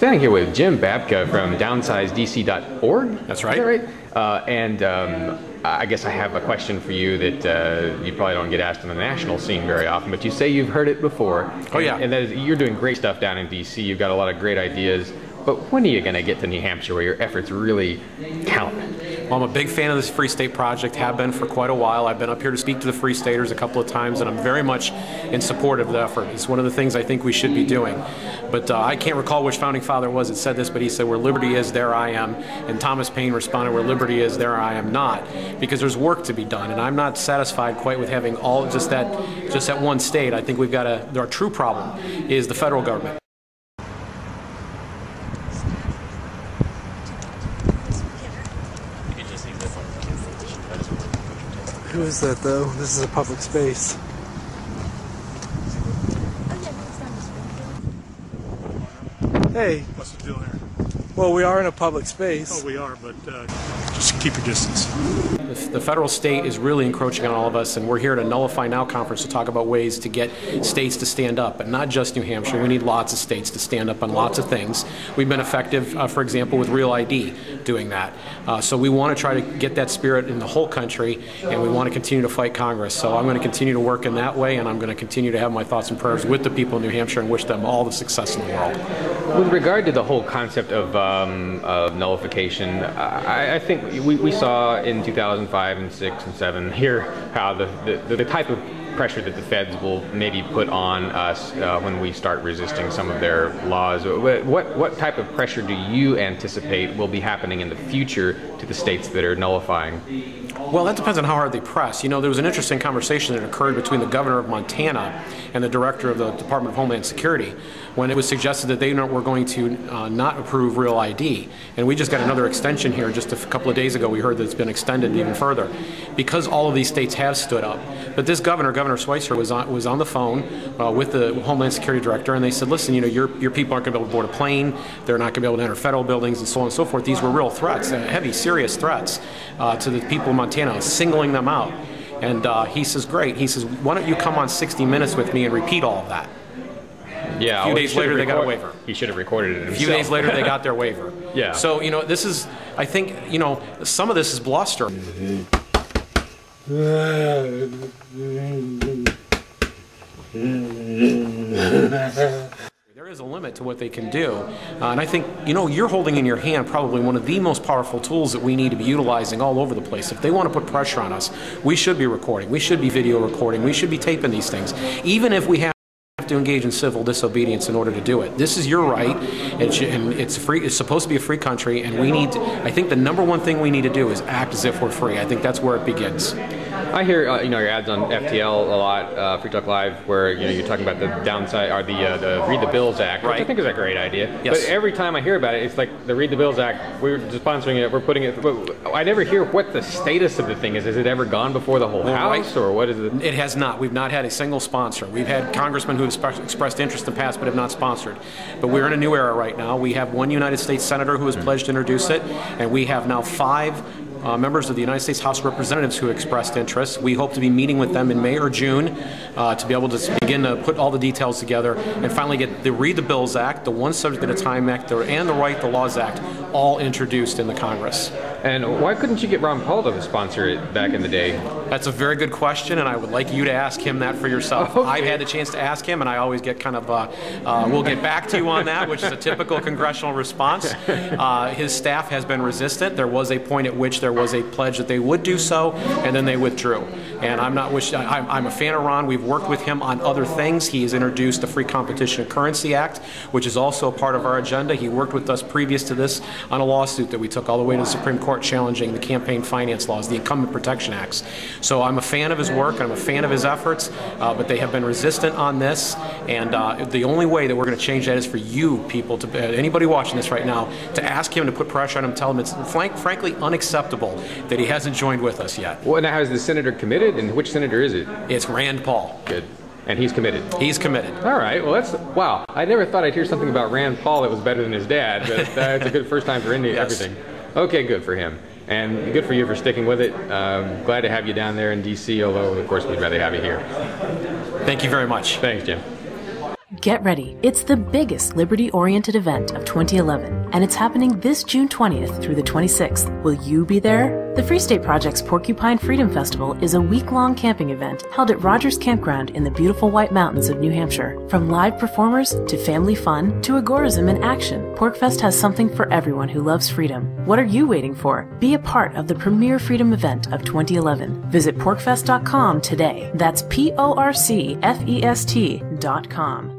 Standing here with Jim Babka from downsizedc.org. That's right. Is that right? I guess I have a question for you that you probably don't get asked on the national scene very often, but you say you've heard it before. Oh, yeah. And that is, you're doing great stuff down in DC. You've got a lot of great ideas. But when are you going to get to New Hampshire where your efforts really count? Well, I'm a big fan of this Free State Project, have been for quite a while. I've been up here to speak to the Free Staters a couple of times, and I'm very much in support of the effort. It's one of the things I think we should be doing. But I can't recall which founding father it was that said this, but he said, where liberty is, there I am. And Thomas Paine responded, where liberty is, there I am not. Because there's work to be done, and I'm not satisfied quite with having all just that one state. I think we've got our true problem is the federal government. Who is that, though? This is a public space. Hey. What's the deal here? Well, we are in a public space. Oh, we are, but just keep your distance. The federal state is really encroaching on all of us, and we're here at a Nullify Now conference to talk about ways to get states to stand up, but not just New Hampshire. We need lots of states to stand up on lots of things. We've been effective, for example, with Real ID doing that. So we want to try to get that spirit in the whole country, and we want to continue to fight Congress. So I'm going to continue to work in that way, and I'm going to continue to have my thoughts and prayers with the people of New Hampshire and wish them all the success in the world. With regard to the whole concept of nullification, I think we saw in 2005 and 6 and 7 here how the type of pressure that the feds will maybe put on us when we start resisting some of their laws. What type of pressure do you anticipate will be happening in the future to the states that are nullifying? Well, that depends on how hard they press. You know, there was an interesting conversation that occurred between the governor of Montana and the director of the Department of Homeland Security when it was suggested that they were going to not approve Real ID. And we just got another extension here just a couple of days ago. We heard that it's been extended even further because all of these states have stood up. But this Governor Schweitzer, was on the phone with the Homeland Security Director, and they said, listen, you know, your people aren't going to be able to board a plane, they're not going to be able to enter federal buildings, and so on and so forth. These were real threats, heavy, serious threats to the people of Montana, singling them out. And he says, great. He says, why don't you come on 60 Minutes with me and repeat all of that? Yeah, a few days later, they got a waiver. He should have recorded it himself. A few days later, they got their waiver. Yeah. So, you know, this is, I think, you know, some of this is bluster. There is a limit to what they can do, and I think, you know, you're holding in your hand probably one of the most powerful tools that we need to be utilizing all over the place. If they want to put pressure on us, we should be recording, we should be video recording, we should be taping these things, even if we have to engage in civil disobedience in order to do it. This is your right, and it's free. It's supposed to be a free country, and we need to, I think the number one thing we need to do is act as if we're free. I think that's where it begins. I hear you know, your ads on FTL a lot, Free Talk Live, where you know you're talking about the downside or the Read the Bills Act, which I think is a great idea. Yes. But every time I hear about it, it's like the Read the Bills Act. We're sponsoring it. We're putting it. But I never hear what the status of the thing is. Has it ever gone before the whole House, or what is it? It has not. We've not had a single sponsor. We've had congressmen who have expressed interest in the past, but have not sponsored. But we're in a new era right now. We have one United States senator who has pledged to introduce it, and we have now 5 members of the United States House of Representatives who expressed interest. We hope to be meeting with them in May or June to be able to begin to put all the details together and finally get the Read the Bills Act, the One Subject at a Time Act, and the Right to Laws Act all introduced in the Congress. And why couldn't you get Ron Paul to sponsor it back in the day? That's a very good question, and I would like you to ask him that for yourself. Okay. I've had the chance to ask him, and I always get kind of, we'll get back to you on that, which is a typical congressional response. His staff has been resistant. There was a point at which there was a pledge that they would do so, and then they withdrew. And I'm a fan of Ron. We've worked with him on other things. He has introduced the Free Competition and Currency Act, which is also a part of our agenda. He worked with us previous to this on a lawsuit that we took all the way to the Supreme Court challenging the campaign finance laws, the Incumbent Protection Acts. So I'm a fan of his work, and I'm a fan of his efforts, but they have been resistant on this, and the only way that we're going to change that is for you people, anybody watching this right now, to ask him to put pressure on him, tell him it's frankly unacceptable that he hasn't joined with us yet. Well, now, has the senator committed, and which senator is it? It's Rand Paul. Good. And he's committed? He's committed. All right. Well, that's, wow. I never thought I'd hear something about Rand Paul that was better than his dad, but that's a good first time for everything. Okay, good for him. And good for you for sticking with it. Glad to have you down there in DC, although, of course, we'd rather have you here. Thank you very much. Thanks, Jim. Get ready. It's the biggest liberty-oriented event of 2011, and it's happening this June 20th through the 26th. Will you be there? The Free State Project's Porcupine Freedom Festival is a week-long camping event held at Rogers Campground in the beautiful White Mountains of New Hampshire. From live performers to family fun to agorism in action, PorcFest has something for everyone who loves freedom. What are you waiting for? Be a part of the premier freedom event of 2011. Visit porcfest.com today. That's PORCFEST.com.